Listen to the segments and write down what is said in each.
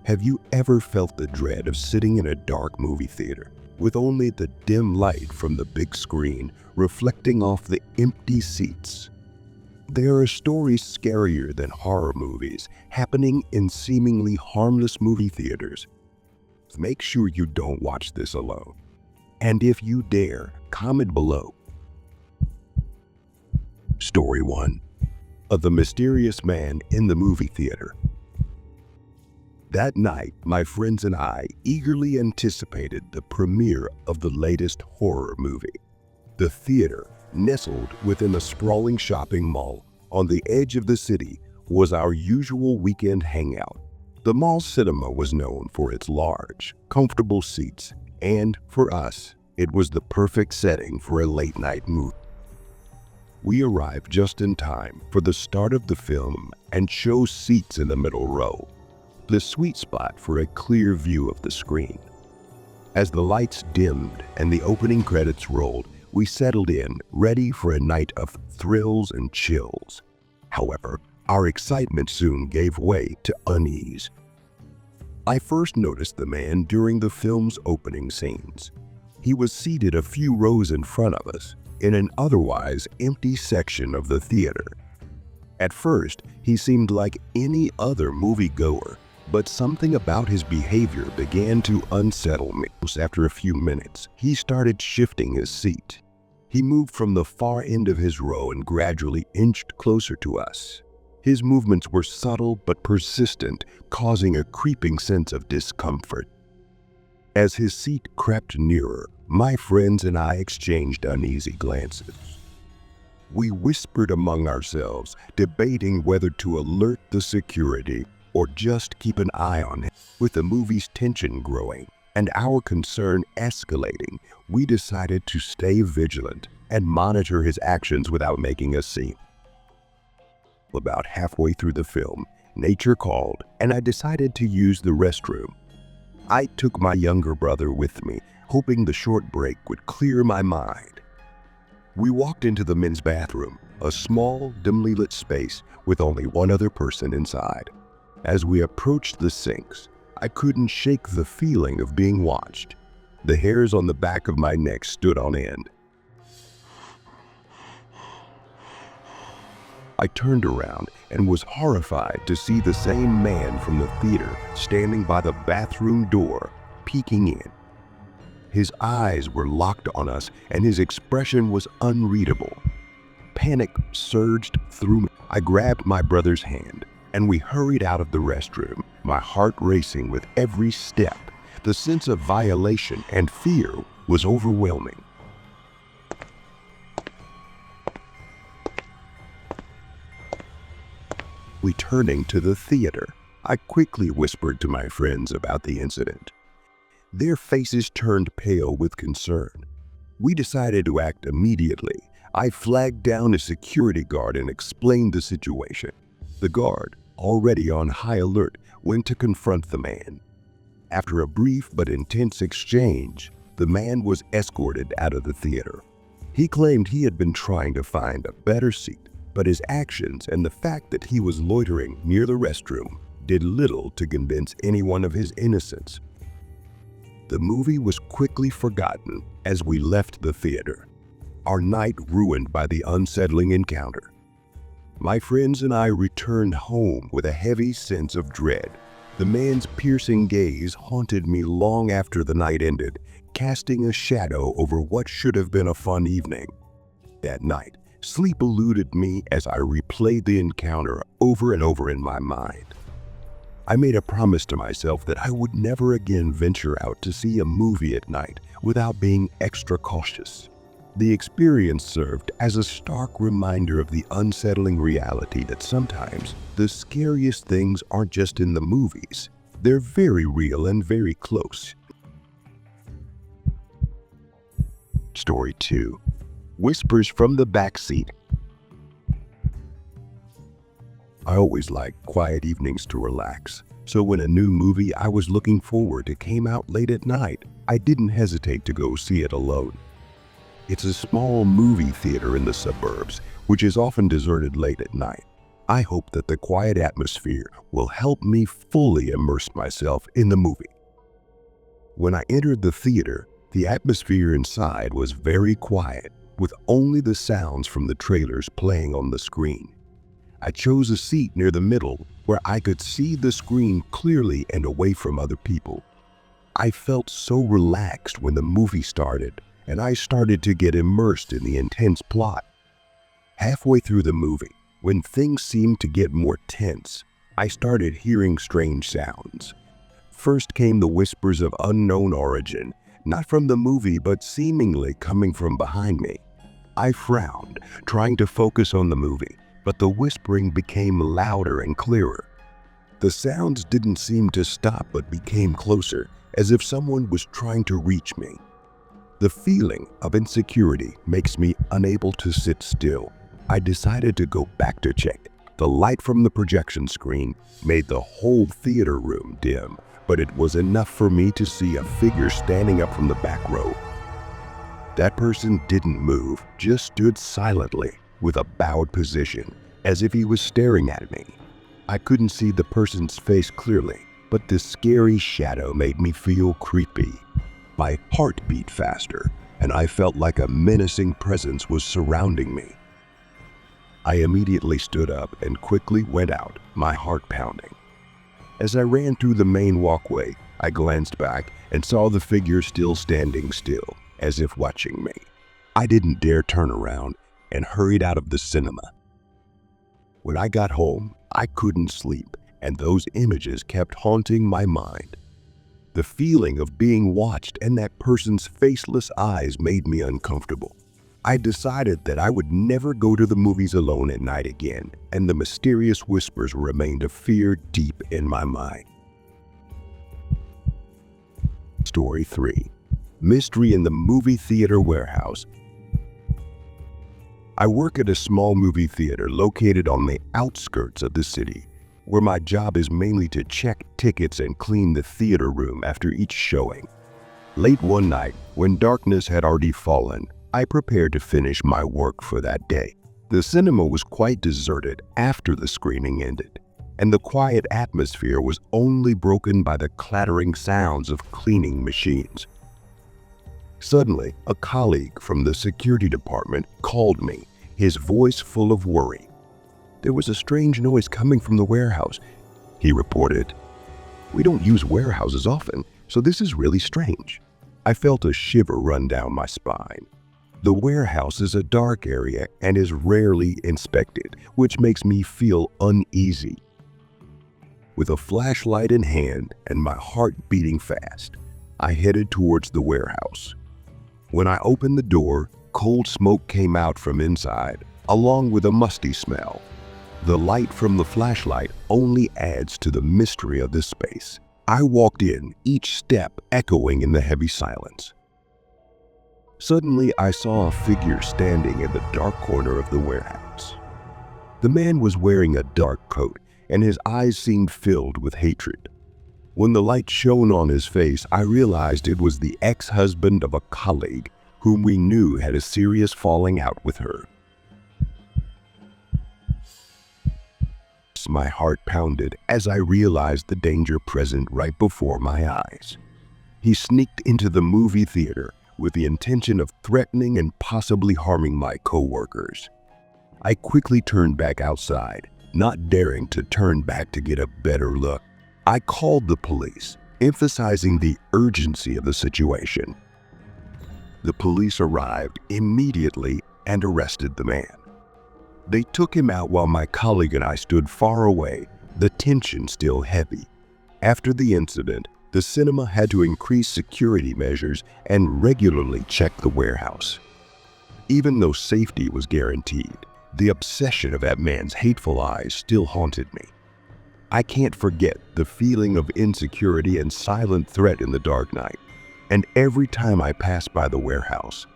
Have you ever felt the dread of sitting in a dark movie theater with only the dim light from the big screen reflecting off the empty seats? There are stories scarier than horror movies happening in seemingly harmless movie theaters. Make sure you don't watch this alone. And if you dare, comment below. Story 1. Of the mysterious man in the movie theater. That night, my friends and I eagerly anticipated the premiere of the latest horror movie. The theater, nestled within a sprawling shopping mall on the edge of the city, was our usual weekend hangout. The mall cinema was known for its large, comfortable seats, and for us, it was the perfect setting for a late-night movie. We arrived just in time for the start of the film and chose seats in the middle row, the sweet spot for a clear view of the screen. As the lights dimmed and the opening credits rolled, we settled in, ready for a night of thrills and chills. However, our excitement soon gave way to unease. I first noticed the man during the film's opening scenes. He was seated a few rows in front of us, in an otherwise empty section of the theater. At first, he seemed like any other moviegoer, but something about his behavior began to unsettle me. After a few minutes, he started shifting his seat. He moved from the far end of his row and gradually inched closer to us. His movements were subtle but persistent, causing a creeping sense of discomfort. As his seat crept nearer, my friends and I exchanged uneasy glances. We whispered among ourselves, debating whether to alert the security or just keep an eye on him. With the movie's tension growing and our concern escalating, we decided to stay vigilant and monitor his actions without making a scene. About halfway through the film, nature called, and I decided to use the restroom. I took my younger brother with me, hoping the short break would clear my mind. We walked into the men's bathroom, a small, dimly lit space with only one other person inside. As we approached the sinks, I couldn't shake the feeling of being watched. The hairs on the back of my neck stood on end. I turned around and was horrified to see the same man from the theater standing by the bathroom door, peeking in. His eyes were locked on us and his expression was unreadable. Panic surged through me. I grabbed my brother's hand and we hurried out of the restroom, my heart racing with every step. The sense of violation and fear was overwhelming. Returning to the theater, I quickly whispered to my friends about the incident. Their faces turned pale with concern. We decided to act immediately. I flagged down a security guard and explained the situation. The guard, already on high alert, went to confront the man. After a brief but intense exchange, the man was escorted out of the theater. He claimed he had been trying to find a better seat, but his actions and the fact that he was loitering near the restroom did little to convince anyone of his innocence. The movie was quickly forgotten as we left the theater, our night ruined by the unsettling encounter. My friends and I returned home with a heavy sense of dread. The man's piercing gaze haunted me long after the night ended, casting a shadow over what should have been a fun evening. That night, sleep eluded me as I replayed the encounter over and over in my mind. I made a promise to myself that I would never again venture out to see a movie at night without being extra cautious. The experience served as a stark reminder of the unsettling reality that sometimes the scariest things aren't just in the movies. They're very real and very close. Story 2. Whispers from the Backseat. I always liked quiet evenings to relax, so when a new movie I was looking forward to came out late at night, I didn't hesitate to go see it alone. It's a small movie theater in the suburbs, which is often deserted late at night. I hope that the quiet atmosphere will help me fully immerse myself in the movie. When I entered the theater, the atmosphere inside was very quiet, with only the sounds from the trailers playing on the screen. I chose a seat near the middle where I could see the screen clearly and away from other people. I felt so relaxed when the movie started, and I started to get immersed in the intense plot. Halfway through the movie, when things seemed to get more tense, I started hearing strange sounds. First came the whispers of unknown origin, not from the movie but seemingly coming from behind me. I frowned, trying to focus on the movie, but the whispering became louder and clearer. The sounds didn't seem to stop but became closer, as if someone was trying to reach me. The feeling of insecurity makes me unable to sit still. I decided to go back to check. The light from the projection screen made the whole theater room dim, but it was enough for me to see a figure standing up from the back row. That person didn't move, just stood silently with a bowed position, as if he was staring at me. I couldn't see the person's face clearly, but the scary shadow made me feel creepy. My heart beat faster, and I felt like a menacing presence was surrounding me. I immediately stood up and quickly went out, my heart pounding. As I ran through the main walkway, I glanced back and saw the figure still standing still, as if watching me. I didn't dare turn around and hurried out of the cinema. When I got home, I couldn't sleep, and those images kept haunting my mind. The feeling of being watched and that person's faceless eyes made me uncomfortable. I decided that I would never go to the movies alone at night again, and the mysterious whispers remained a fear deep in my mind. Story 3. Mystery in the Movie Theater Warehouse. I work at a small movie theater located on the outskirts of the city, where my job is mainly to check tickets and clean the theater room after each showing. Late one night, when darkness had already fallen, I prepared to finish my work for that day. The cinema was quite deserted after the screening ended, and the quiet atmosphere was only broken by the clattering sounds of cleaning machines. Suddenly, a colleague from the security department called me, his voice full of worry. "There was a strange noise coming from the warehouse," he reported. "We don't use warehouses often, so this is really strange." I felt a shiver run down my spine. The warehouse is a dark area and is rarely inspected, which makes me feel uneasy. With a flashlight in hand and my heart beating fast, I headed towards the warehouse. When I opened the door, cold smoke came out from inside, along with a musty smell. The light from the flashlight only adds to the mystery of this space. I walked in, each step echoing in the heavy silence. Suddenly, I saw a figure standing in the dark corner of the warehouse. The man was wearing a dark coat, and his eyes seemed filled with hatred. When the light shone on his face, I realized it was the ex-husband of a colleague whom we knew had a serious falling out with her. My heart pounded as I realized the danger present right before my eyes. He sneaked into the movie theater with the intention of threatening and possibly harming my co-workers. I quickly turned back outside, not daring to turn back to get a better look. I called the police, emphasizing the urgency of the situation. The police arrived immediately and arrested the man. They took him out while my colleague and I stood far away, the tension still heavy. After the incident, the cinema had to increase security measures and regularly check the warehouse. Even though safety was guaranteed, the obsession of that man's hateful eyes still haunted me. I can't forget the feeling of insecurity and silent threat in the dark night. And every time I pass by the warehouse,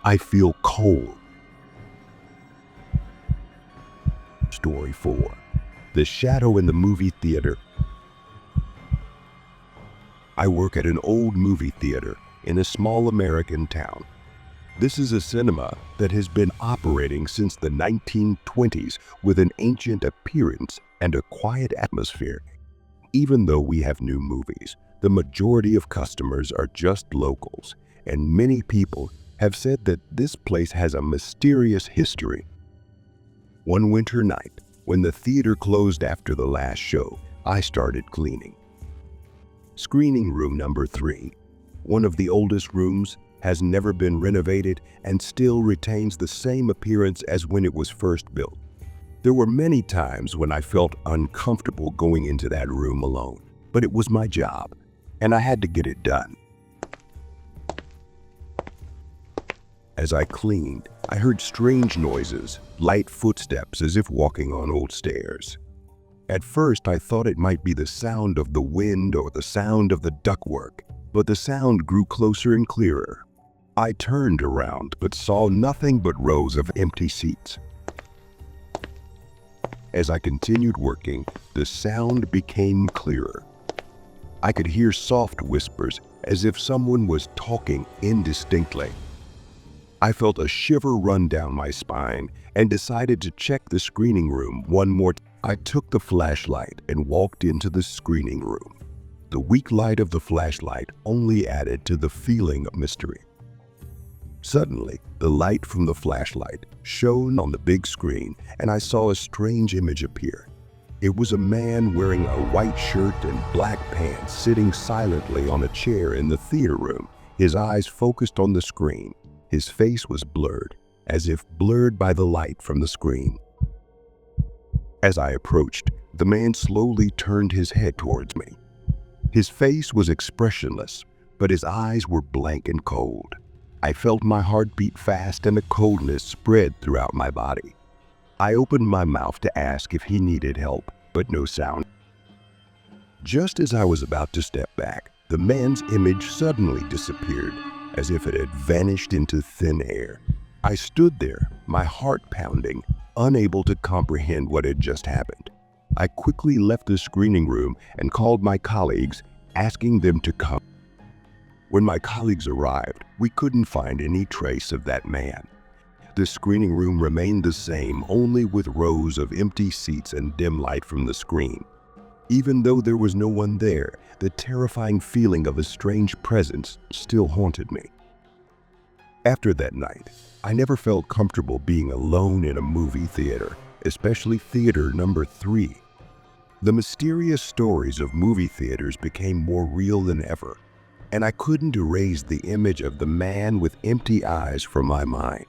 I feel cold. Story 4. The Shadow in the Movie Theater. I work at an old movie theater in a small American town. This is a cinema that has been operating since the 1920s with an ancient appearance and a quiet atmosphere. Even though we have new movies, the majority of customers are just locals, and many people have said that this place has a mysterious history. One winter night, when the theater closed after the last show, I started cleaning. Screening room number 3, one of the oldest rooms, has never been renovated and still retains the same appearance as when it was first built. There were many times when I felt uncomfortable going into that room alone, but it was my job, and I had to get it done. As I cleaned, I heard strange noises, light footsteps as if walking on old stairs. At first, I thought it might be the sound of the wind or the sound of the ductwork, but the sound grew closer and clearer. I turned around but saw nothing but rows of empty seats. As I continued working, the sound became clearer. I could hear soft whispers as if someone was talking indistinctly. I felt a shiver run down my spine and decided to check the screening room one more time. I took the flashlight and walked into the screening room. The weak light of the flashlight only added to the feeling of mystery. Suddenly, the light from the flashlight shone on the big screen, and I saw a strange image appear. It was a man wearing a white shirt and black pants sitting silently on a chair in the theater room, his eyes focused on the screen. His face was blurred, as if blurred by the light from the screen. As I approached, the man slowly turned his head towards me. His face was expressionless, but his eyes were blank and cold. I felt my heart beat fast and a coldness spread throughout my body. I opened my mouth to ask if he needed help, but no sound. Just as I was about to step back, the man's image suddenly disappeared, as if it had vanished into thin air. I stood there, my heart pounding, unable to comprehend what had just happened. I quickly left the screening room and called my colleagues, asking them to come. When my colleagues arrived, we couldn't find any trace of that man. The screening room remained the same, only with rows of empty seats and dim light from the screen. Even though there was no one there, the terrifying feeling of a strange presence still haunted me. After that night, I never felt comfortable being alone in a movie theater, especially theater number 3. The mysterious stories of movie theaters became more real than ever, and I couldn't erase the image of the man with empty eyes from my mind.